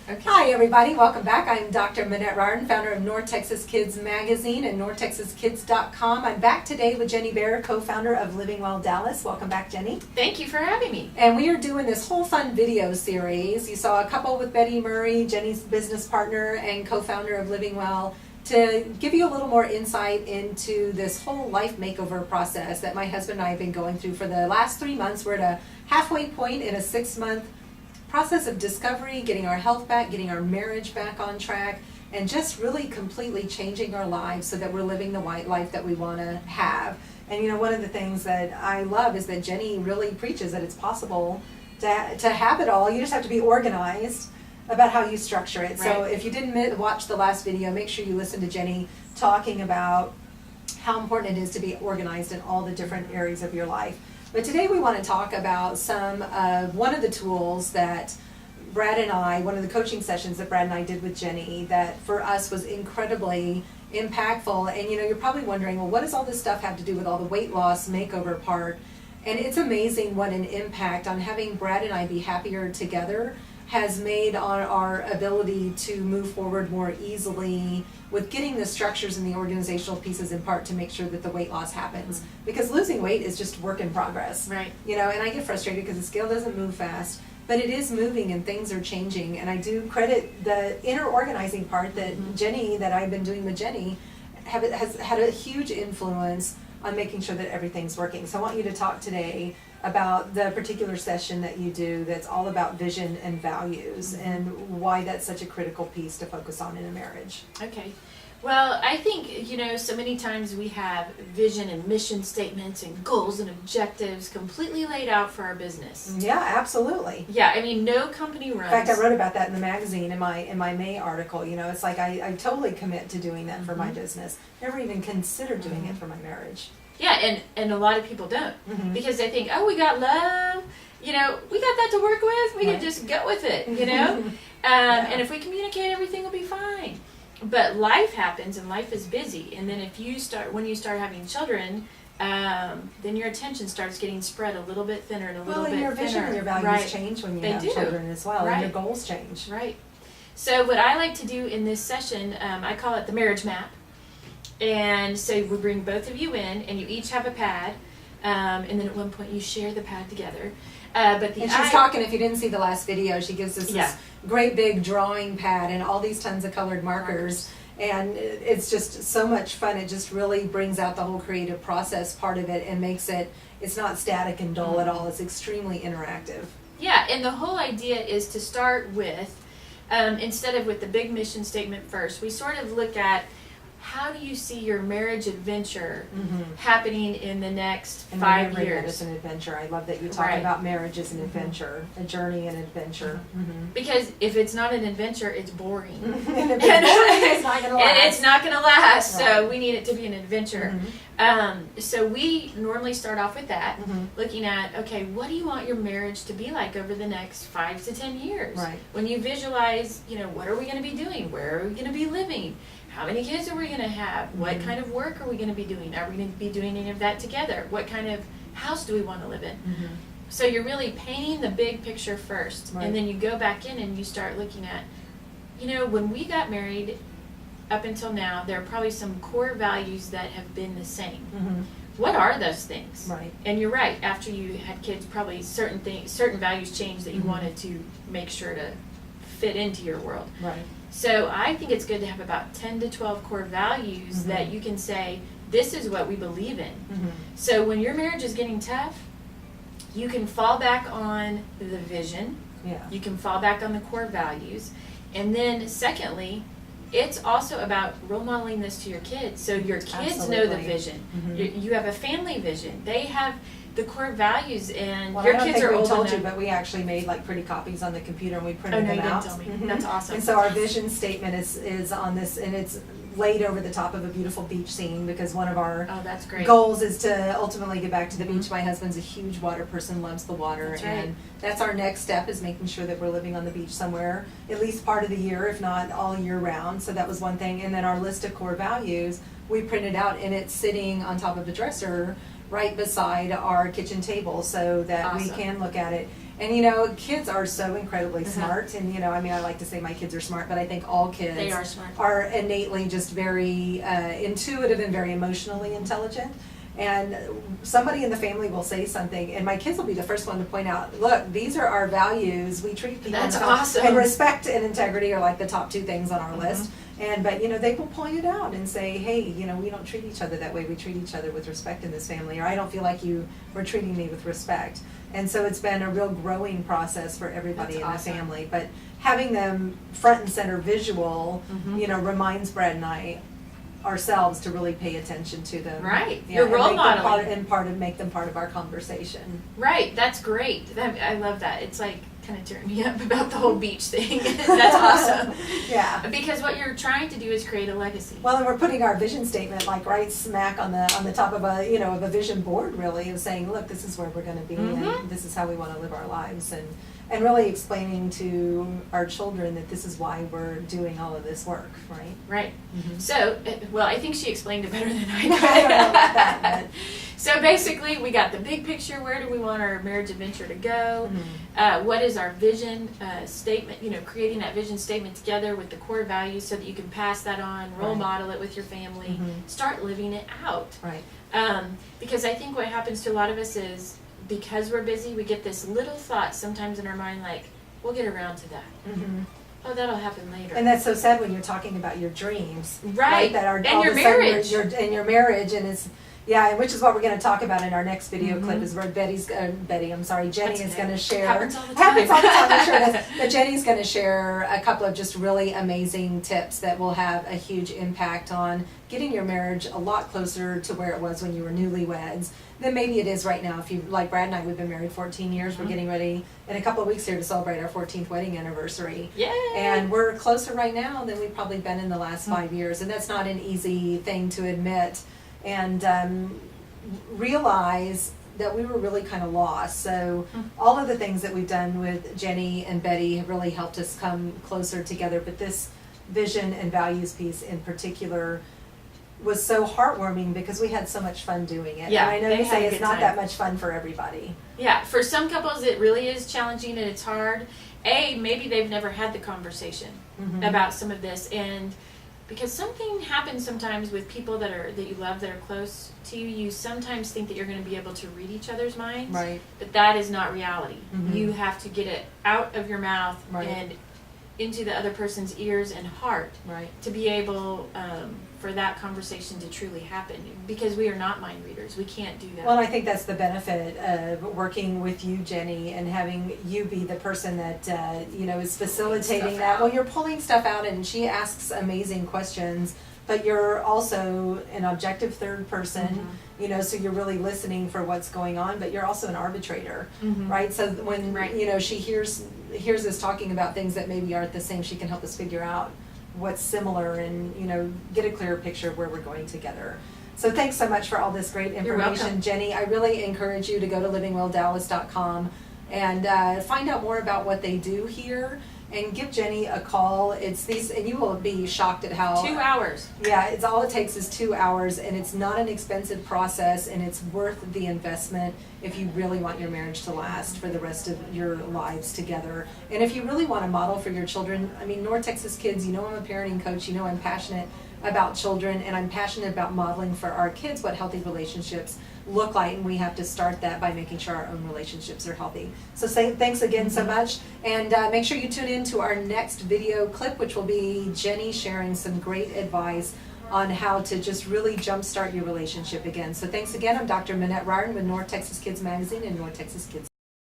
Okay. Hi everybody, welcome back. I'm Dr. Minette Riordan, founder of North Texas Kids Magazine and NorthTexasKids.com. I'm back today with Jenny Bair, co-founder of Living Well Dallas. Welcome back, Jenny. Thank you for having me. And we are doing this whole fun video series. You saw a couple with Betty Murray, Jenny's business partner and co-founder of Living Well, to give you a little more insight into this whole life makeover process that my husband and I have been going through for the last 3 months. We're at a halfway point in a 6-month process of discovery, getting our health back, getting our marriage back on track, and just really completely changing our lives so that we're living the white life that we want to have. And you know, one of the things that I love is that Jenny really preaches that it's possible to have it all. You just have to be organized about how you structure it. Right. So if you didn't watch the last video, make sure you listen to Jenny talking about how important it is to be organized in all the different areas of your life. But today we want to talk about one of the tools that Brad and I, one of the coaching sessions that Brad and I did with Jenny, that for us was incredibly impactful. And you know, you're probably wondering, well, what does all this stuff have to do with all the weight loss makeover part? And it's amazing what an impact on having Brad and I be happier together has made on our ability to move forward more easily with getting the structures and the organizational pieces in part to make sure that the weight loss happens. Because losing weight is just work in progress. Right. You know, and I get frustrated because the scale doesn't move fast, but it is moving and things are changing. And I do credit the inner organizing part that Jenny, that I've been doing with Jenny, has had a huge influence on making sure that everything's working. So I want you to talk today about the particular session that you do that's all about vision and values and why that's such a critical piece to focus on in a marriage. Okay. Well, I think, you know, so many times we have vision and mission statements and goals and objectives completely laid out for our business. Yeah, absolutely. Yeah, I mean, no company runs. In fact, I wrote about that in the magazine in my May article. You know, it's like I totally commit to doing that for my business. Never even considered doing it for my marriage. Yeah, and a lot of people don't because they think, oh, we got love, you know, we got that to work with, we can just go with it, you know, and if we communicate, everything will be fine. But life happens and life is busy, and then when you start having children, then your attention starts getting spread a little bit thinner and a little bit thinner. Well, and your vision and your values change when you have children as well, and your goals change. Right. So what I like to do in this session, I call it the marriage map. And so we bring both of you in, and you each have a pad, and then at one point you share the pad together. And she's talking, if you didn't see the last video, she gives us this great big drawing pad and all these tons of colored markers. And it's just so much fun. It just really brings out the whole creative process part of it and makes it's not static and dull at all. It's extremely interactive. Yeah, and the whole idea is to start with, instead of with the big mission statement first, we sort of look at how do you see your marriage adventure happening in the next 5 years? It's an adventure. I love that you talk about marriage as an adventure, a journey and adventure. Because if it's not an adventure, it's boring. And if it's boring, it's not going to last. And it's not going to last, so we need it to be an adventure. So we normally start off with that, looking at, okay, what do you want your marriage to be like over the next 5 to 10 years? Right. When you visualize, you know, what are we going to be doing? Where are we going to be living? How many kids are we going to have? What kind of work are we going to be doing? Are we going to be doing any of that together? What kind of house do we want to live in? So you're really painting the big picture first, and then you go back in and you start looking at, you know, when we got married up until now, there are probably some core values that have been the same. What are those things? Right. And you're right, after you had kids, probably certain values changed that you wanted to make sure to fit into your world. Right. So I think it's good to have about 10 to 12 core values that you can say, this is what we believe in. So when your marriage is getting tough, you can fall back on the vision. Yeah. You can fall back on the core values. And then secondly, it's also about role modeling this to your kids. So your kids know the vision. You have a family vision. They have the core values, and your kids are old enough. I told you, but we actually made like pretty copies on the computer and we printed them out. Oh no, you didn't tell me. That's awesome. And so our vision statement is on this, and it's laid over the top of a beautiful beach scene because one of our that's great. goals is to ultimately get back to the beach. My husband's a huge water person, loves the water, and that's our next step, is making sure that we're living on the beach somewhere at least part of the year, if not all year round. So that was one thing. And then our list of core values we printed out, and it's sitting on top of a dresser right beside our kitchen table so that we can look at it. And you know, kids are so incredibly smart, and you know, I mean, I like to say my kids are smart, but I think all kids They are smart. are innately just very intuitive and very emotionally intelligent. And somebody in the family will say something, and my kids will be the first one to point out, look, these are our values. We treat people That's with awesome. and respect and integrity are like the top 2 things on our list. But you know, they will point it out and say, hey, you know, we don't treat each other that way. We treat each other with respect in this family, or I don't feel like you were treating me with respect. And so it's been a real growing process for everybody That's in awesome. the family. But having them front and center visual, you know, reminds Brad and I ourselves to really pay attention to them. Right. Yeah, You're and role make them modeling. make them part of our conversation. Right, that's great. I love that. It's like kind of tearing me up about the whole beach thing. That's awesome. Yeah. Because what you're trying to do is create a legacy. Well, and we're putting our vision statement like right smack on the top of a, you know, of a vision board, really, of saying, look, this is where we're going to be, and this is how we want to live our lives, and really explaining to our children that this is why we're doing all of this work, right? Right. So, well, I think she explained it better than I could. I don't know about that, So basically, we got the big picture. Where do we want our marriage adventure to go? What is our vision statement? You know, creating that vision statement together with the core values so that you can pass that on, role model it with your family, start living it out. Right. Because I think what happens to a lot of us is because we're busy, we get this little thought sometimes in our mind like, we'll get around to that. Oh, that'll happen later. And that's so sad when you're talking about your dreams, Right. That are And all your of a sudden marriage. and your marriage, and it's and which is what we're going to talk about in our next video clip. Is where Jenny is going to share. Happens all the time. Happens all the time. I'm sure it does. But Jenny's going to share a couple of just really amazing tips that will have a huge impact on getting your marriage a lot closer to where it was when you were newlyweds than maybe it is right now. If you, like Brad and I, we've been married 14 years. We're getting ready in a couple of weeks here to celebrate our 14th wedding anniversary. Yay! And we're closer right now than we've probably been in the last 5 years. And that's not an easy thing to admit. And realize that we were really kind of lost. So all of the things that we've done with Jenny and Betty have really helped us come closer together. But this vision and values piece in particular was so heartwarming because we had so much fun doing it. Yeah, and I know they you had say a it's good not time. that much fun for everybody. Yeah, for some couples it really is challenging and it's hard. Maybe they've never had the conversation about some of this, and because something happens sometimes with people that you love, that are close to you, you sometimes think that you're going to be able to read each other's minds. Right. But that is not reality. You have to get it out of your mouth and into the other person's ears and heart to be able for that conversation to truly happen, because we are not mind readers. We can't do that. Well, I think that's the benefit of working with you, Jenny, and having you be the person that is facilitating that. Well, you're pulling stuff out, and she asks amazing questions, but you're also an objective third person, so you're really listening for what's going on, but you're also an arbitrator, right? So when she hears us talking about things that maybe aren't the same, she can help us figure out what's similar and get a clearer picture of where we're going together. So thanks so much for all this great information. You're welcome. Jenny. I really encourage you to go to livingwelldallas.com and find out more about what they do here, and give Jenny a call. It's these, and you will be shocked at how 2 hours. Yeah, it's all it takes is 2 hours, and it's not an expensive process, and it's worth the investment if you really want your marriage to last for the rest of your lives together. And if you really want to model for your children, I mean, North Texas kids, I'm a parenting coach, I'm passionate about children, and I'm passionate about modeling for our kids what healthy relationships look like, and we have to start that by making sure our own relationships are healthy. So thanks again so much, and make sure you tune in to our next video clip, which will be Jenny sharing some great advice on how to just really jumpstart your relationship again. So thanks again. I'm Dr. Minette Riordan with North Texas Kids Magazine and North Texas Kids.